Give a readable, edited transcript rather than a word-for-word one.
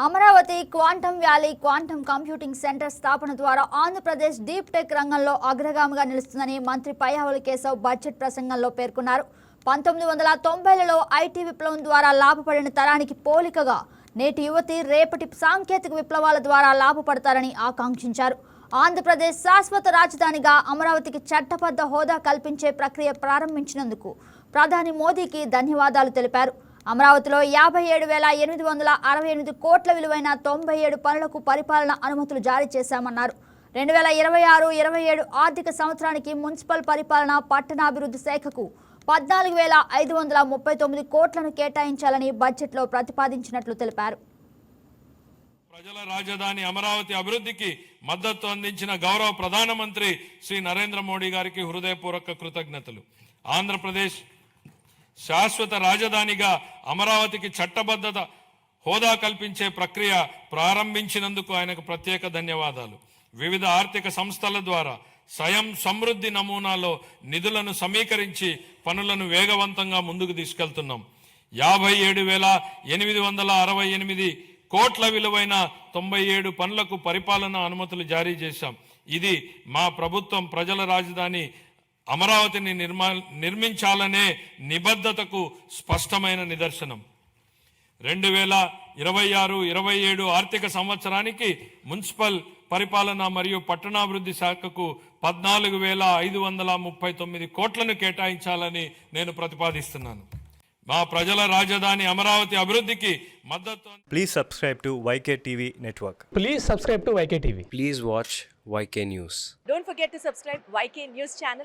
Amaravati quantum valley quantum computing centre స్థాపన ద్వారా Andhra Pradesh deep tech రంగంలో అగ్రగామిగా నిలుస్తుందని మంత్రి పయ్యావుల కేశవ్ బడ్జెట్ ప్రసంగంలో పేర్కొన్నారు. 1990లలో ఐటీ విప్లవం ద్వారా లాభపడిన తరానికి పోలికగా నేటి యువతి రేపటి సాంకేతిక విప్లవాల ద్వారా లాభపడతారని ఆకాంక్షించారు. ఆంధ్రప్రదేశ్ శాశ్వత రాజధానిగా అమరావతికి చట్టబద్ధ హోదా కల్పించే ప్రక్రియ ప్రారంభించినందుకు ప్రధాని మోదీకి ధన్యవాదాలు తెలిపారు. అమరావతిలో 57,868 కోట్ల విలువైన 97 పనులకు పరిపాలన అనుమతులు జారీ చేశామన్నారు. 2026-27 ఆర్థిక సంవత్సరానికి మున్సిపల్ పరిపాలన పట్టణాభివృద్ధి శాఖకు 14,539 కోట్లను కేటాయించాలని బడ్జెట్లో ప్రతిపాదించినట్లు తెలిపారు. ప్రజల రాజధాని అమరావతి అభివృద్ధికి మద్దతు అందించిన గౌరవ ప్రధానమంత్రి శ్రీ నరేంద్ర మోడీ గారికి హృదయపూర్వక కృతజ్ఞతలు. ఆంధ్రప్రదేశ్ శాశ్వత రాజధానిగా అమరావతికి చట్టబద్ధత హోదా కల్పించే ప్రక్రియ ప్రారంభించినందుకు ఆయనకు ప్రత్యేక ధన్యవాదాలు. వివిధ ఆర్థిక సంస్థల ద్వారా స్వయం సమృద్ధి నమూనాలో నిధులను సమీకరించి పనులను వేగవంతంగా ముందుకు తీసుకెళ్తున్నాం. 57,868 కోట్ల విలువైన 97 పనులకు పరిపాలన అనుమతులు జారీ చేశాం. ఇది మా ప్రభుత్వం ప్రజల రాజధాని అమరావతిని నిర్మించాలనే నిబద్ధతకు స్పష్టమైన నిదర్శనం. 2026-27 ఆర్థిక సంవత్సరానికి మున్సిపల్ పరిపాలన మరియు పట్టణాభివృద్ధి శాఖకు 14,539 కోట్లను కేటాయించాలని నేను ప్రతిపాదిస్తున్నాను. మా ప్రజల రాజధాని అమరావతి అభివృద్ధికి మద్దతు. Please subscribe to YK TV Network. Please subscribe to YK TV. Please watch YK News. Don't forget to subscribe YK News channel.